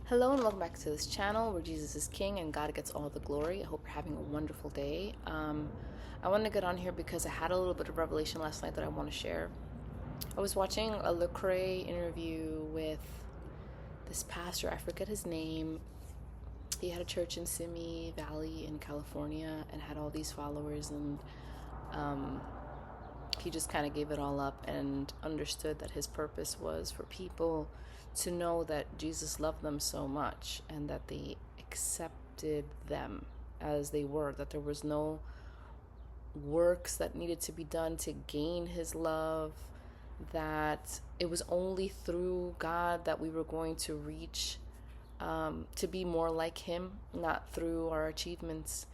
Hello and welcome back to this channel where Jesus is King and God gets all the glory. I hope you're having a wonderful day. I wanted to get on here because I had a little bit of revelation last night that I want to share. I was watching a Lecrae interview with this pastor. I forget his name. He had a church in Simi Valley in California and had all these followers, and he just kind of gave it all up and understood that his purpose was for people to know that Jesus loved them so much and that they accepted them as they were, that there was no works that needed to be done to gain his love, that it was only through God that we were going to reach to be more like him, not through our achievements.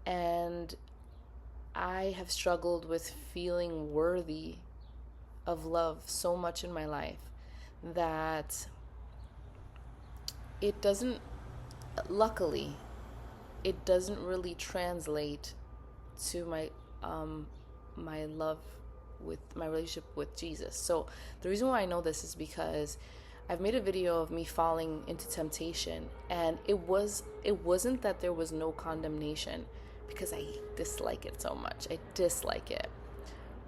And I have struggled with feeling worthy of love so much in my life that it doesn't, luckily, it doesn't really translate to my love with my relationship with Jesus. So the reason why I know this is because I've made a video of me falling into temptation, and it wasn't that there was no condemnation, because I dislike it so much. I dislike it.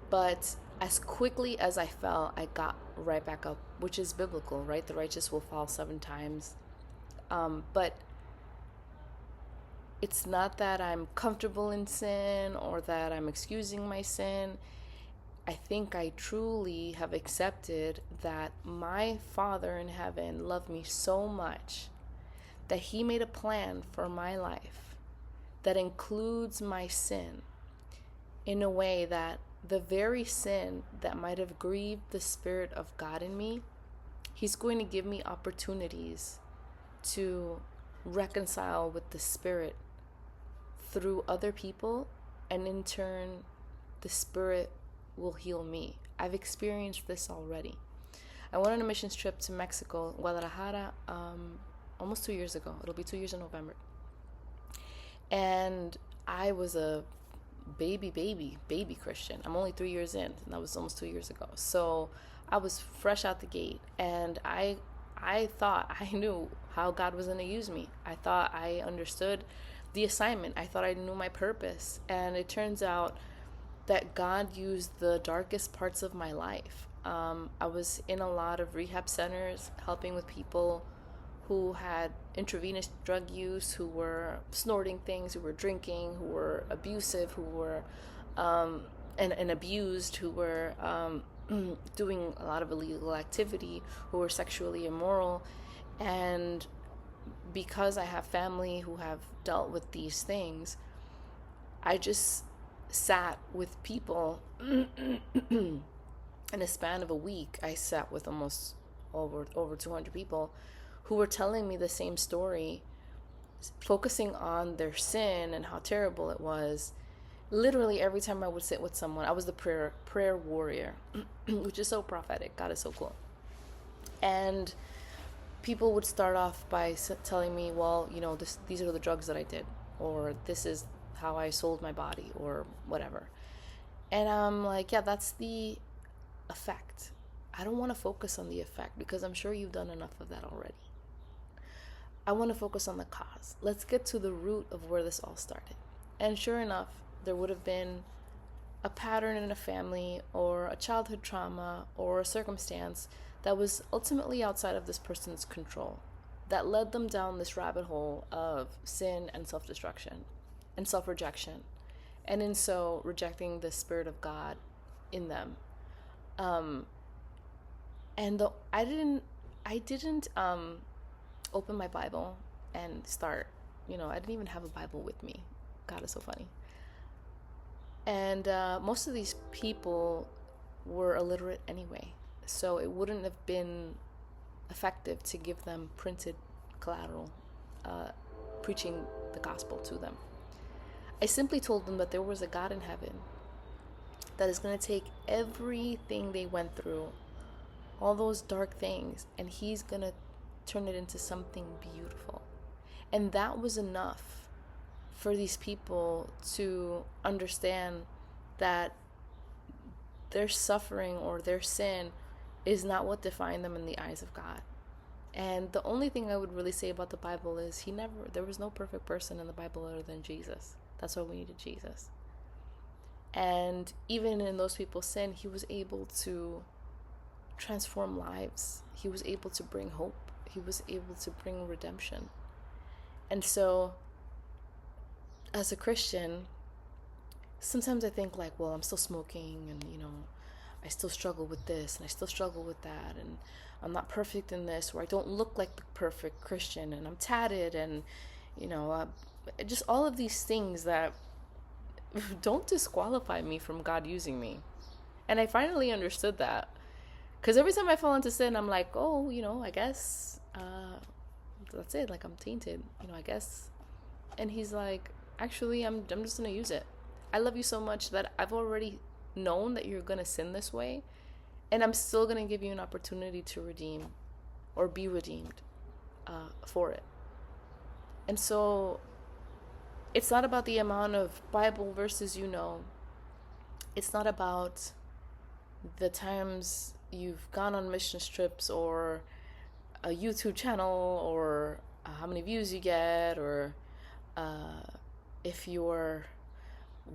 But as quickly as I fell, I got right back up, which is biblical, right? The righteous will fall 7 times. But it's not that I'm comfortable in sin or that I'm excusing my sin. I think I truly have accepted that my Father in heaven loved me so much that he made a plan for my life that includes my sin in a way that the very sin that might have grieved the Spirit of God in me, he's going to give me opportunities to reconcile with the Spirit through other people, and in turn, the Spirit will heal me. I've experienced this already. I went on a missions trip to Mexico, Guadalajara, almost 2 years ago. It'll be 2 years in November. And I was a baby Christian. I'm only 3 years in, and that was almost 2 years ago. So I was fresh out the gate, and I thought I knew how God was going to use me. I thought I understood the assignment. I thought I knew my purpose. And it turns out that God used the darkest parts of my life. I was in a lot of rehab centers helping with people who had intravenous drug use, who were snorting things, who were drinking, who were abusive, who were and abused, who were doing a lot of illegal activity, who were sexually immoral. And because I have family who have dealt with these things, I just sat with people in a span of a week. I sat with almost over 200 people who were telling me the same story, focusing on their sin and how terrible it was. Literally every time I would sit with someone, I was the prayer warrior, which is so prophetic. God is so cool. And people would start off by telling me, well, these are the drugs that I did, or this is how I sold my body, or whatever. And I'm like, yeah, that's the effect. I don't want to focus on the effect, because I'm sure you've done enough of that already. I want to focus on the cause. Let's get to the root of where this all started. And sure enough, there would have been a pattern in a family, or a childhood trauma, or a circumstance that was ultimately outside of this person's control, that led them down this rabbit hole of sin and self-destruction and self-rejection, and in so rejecting the Spirit of God in them. I didn't open my Bible and start, I didn't even have a Bible with me. God is so funny. And most of these people were illiterate anyway, so it wouldn't have been effective to give them printed collateral preaching the gospel to them. I simply told them that there was a God in heaven that is going to take everything they went through, all those dark things, and he's going to turn it into something beautiful. And that was enough for these people to understand that their suffering or their sin is not what defined them in the eyes of God. And the only thing I would really say about the Bible is there was no perfect person in the Bible other than Jesus. That's why we needed Jesus. And even in those people's sin, he was able to transform lives. He was able to bring hope. He was able to bring redemption. And so, as a Christian, sometimes I think like, well, I'm still smoking and, I still struggle with this and I still struggle with that. And I'm not perfect in this, or I don't look like the perfect Christian, and I'm tatted, and, just all of these things that don't disqualify me from God using me. And I finally understood that. Because every time I fall into sin, I'm like, oh, I guess that's it. Like, I'm tainted, I guess. And he's like, actually, I'm just going to use it. I love you so much that I've already known that you're going to sin this way. And I'm still going to give you an opportunity to redeem or be redeemed for it. And so it's not about the amount of Bible verses It's not about the times you've gone on mission trips or a YouTube channel or how many views you get, or if you're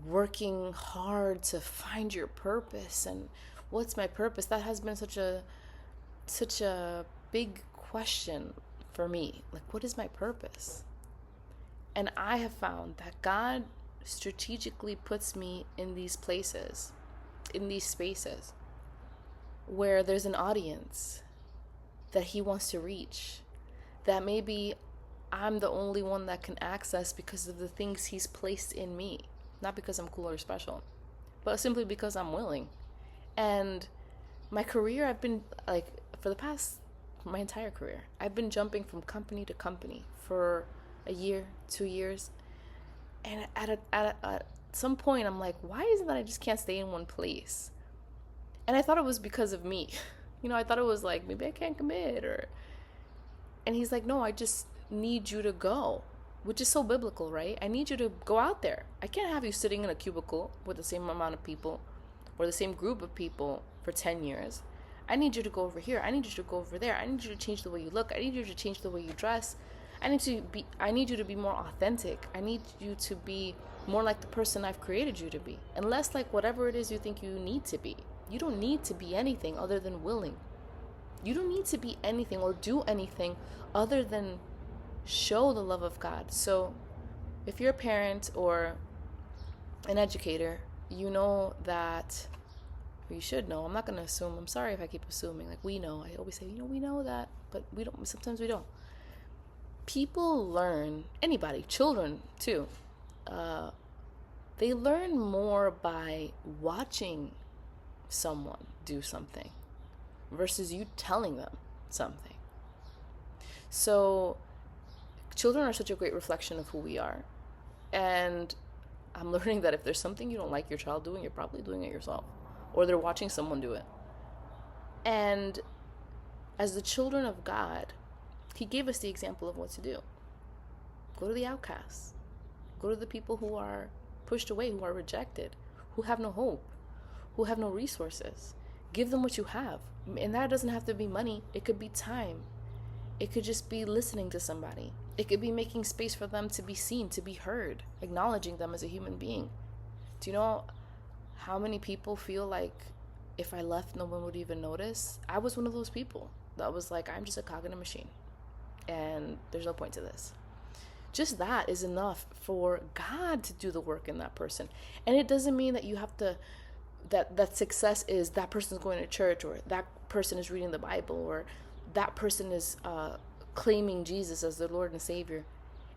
working hard to find your purpose. And what's my purpose? That has been such a big question for me. Like, what is my purpose? And I have found that God strategically puts me in these places, in these spaces, where there's an audience that he wants to reach, that maybe I'm the only one that can access because of the things he's placed in me. Not because I'm cool or special, but simply because I'm willing. And my career, I've been like, my entire career, I've been jumping from company to company for a year, 2 years. And at some point, I'm like, why is it that I just can't stay in one place? And I thought it was because of me. I thought it was like, maybe I can't commit, and he's like, no, I just need you to go, which is so biblical, right? I need you to go out there. I can't have you sitting in a cubicle with the same amount of people or the same group of people for 10 years. I need you to go over here. I need you to go over there. I need you to change the way you look. I need you to change the way you dress. I need you to be more authentic. I need you to be more like the person I've created you to be, and less like whatever it is you think you need to be. You don't need to be anything other than willing. You don't need to be anything or do anything other than show the love of God. So if you're a parent or an educator, you know that, or you should know, I'm not going to assume, I'm sorry if I keep assuming, like, we know, I always say, we know that, but sometimes we don't. People learn, anybody, children too, they learn more by watching someone do something versus you telling them something. So children are such a great reflection of who we are. And I'm learning that if there's something you don't like your child doing, you're probably doing it yourself, or they're watching someone do it. And as the children of God, he gave us the example of what to do. Go to the outcasts. Go to the people who are pushed away, who are rejected, who have no hope, who have no resources. Give them what you have. And that doesn't have to be money. It could be time. It could just be listening to somebody. It could be making space for them to be seen, to be heard, acknowledging them as a human being. Do you know how many people feel like if I left, no one would even notice? I was one of those people that was like, I'm just a cog in a machine, and there's no point to this. Just that is enough for God to do the work in that person. And it doesn't mean that you have to, that success is that person's going to church, or that person is reading the Bible, or that person is claiming Jesus as their Lord and Savior.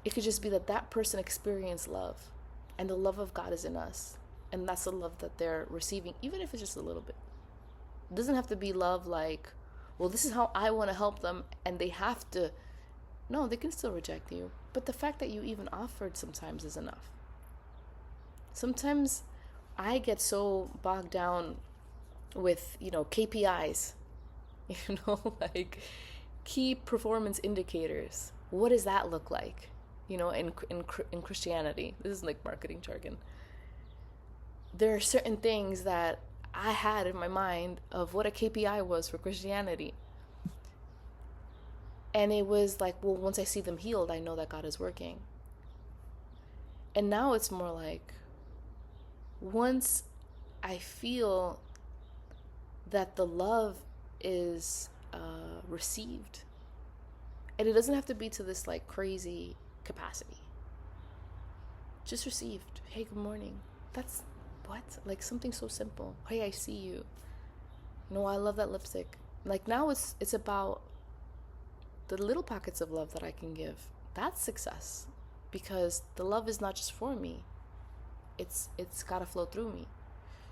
It could just be that that person experienced love, and the love of God is in us, and that's the love that they're receiving, even if it's just a little bit. It doesn't have to be love like, well, this is how I want to help them, and they have to. No, they can still reject you, but the fact that you even offered sometimes is enough. Sometimes I get so bogged down with, KPIs, like key performance indicators. What does that look like? In Christianity, this is like marketing jargon. There are certain things that I had in my mind of what a KPI was for Christianity. And it was like, well, once I see them healed, I know that God is working. And now it's more like, once I feel that the love is received, and it doesn't have to be to this like crazy capacity, just received. Hey, good morning. That's what? Like something so simple. Hey, I see you. No, I love that lipstick. Like now it's about the little pockets of love that I can give. That's success, because the love is not just for me. It's got to flow through me.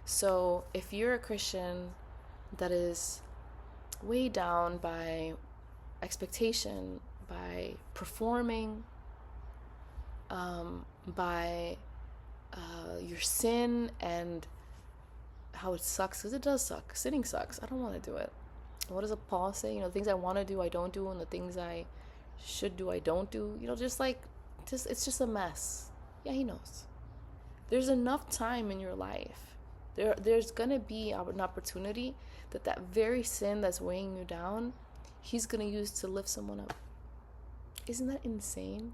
So if you're a Christian that is weighed down by expectation, by performing, by your sin and how it sucks, because it does suck. Sinning sucks. I don't want to do it. What does Paul say? The things I want to do, I don't do, and the things I should do, I don't do. It's just a mess. Yeah, he knows. There's enough time in your life. There's gonna be an opportunity that very sin that's weighing you down, he's gonna use to lift someone up. Isn't that insane?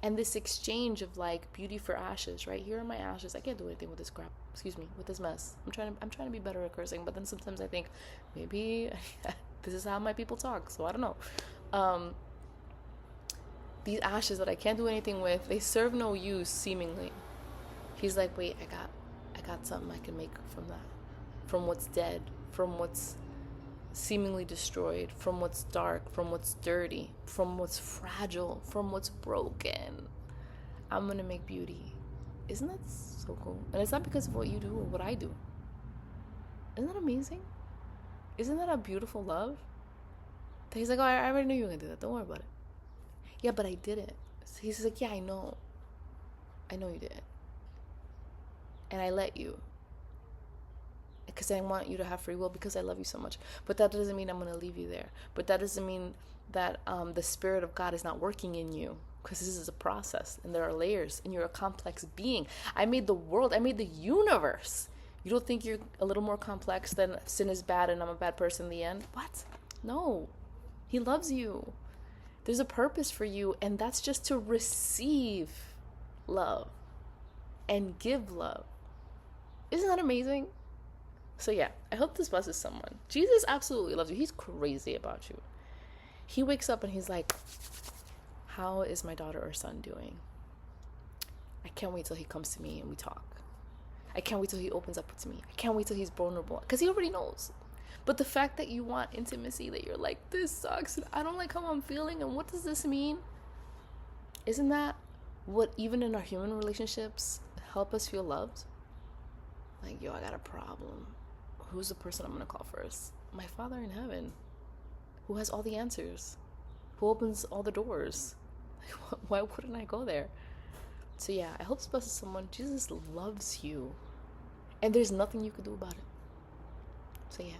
And this exchange of like beauty for ashes, right? Here are my ashes. I can't do anything with this crap. Excuse me, with this mess. I'm trying to be better at cursing, but then sometimes I think maybe this is how my people talk. So I don't know. These ashes that I can't do anything with, they serve no use seemingly. He's like, wait, I got something I can make from that, from what's dead, from what's seemingly destroyed, from what's dark, from what's dirty, from what's fragile, from what's broken. I'm gonna make beauty. Isn't that so cool? And it's not because of what you do or what I do. Isn't that amazing? Isn't that a beautiful love? That he's like, oh, I already knew you were gonna do that. Don't worry about it. Yeah, but I did it. So he's like, yeah, I know you did it. And I let you, because I want you to have free will, because I love you so much. But that doesn't mean I'm going to leave you there. But that doesn't mean that the Spirit of God is not working in you, because this is a process and there are layers and you're a complex being. I made the world. I made the universe. You don't think you're a little more complex than sin is bad and I'm a bad person in the end? What? No. He loves you. There's a purpose for you, and that's just to receive love and give love. Isn't that amazing? So yeah, I hope this blesses someone. Jesus absolutely loves you. He's crazy about you. He wakes up and he's like, how is my daughter or son doing? I can't wait till he comes to me and we talk. I can't wait till he opens up to me. I can't wait till he's vulnerable, because he already knows. But the fact that you want intimacy, that you're like, this sucks, and I don't like how I'm feeling, and what does this mean? Isn't that what, even in our human relationships, help us feel loved? Like, yo, I got a problem. Who's the person I'm going to call first? My Father in heaven, who has all the answers, who opens all the doors. Like, why wouldn't I go there? So yeah, I hope this blesses someone. Jesus loves you, and there's nothing you can do about it. So yeah.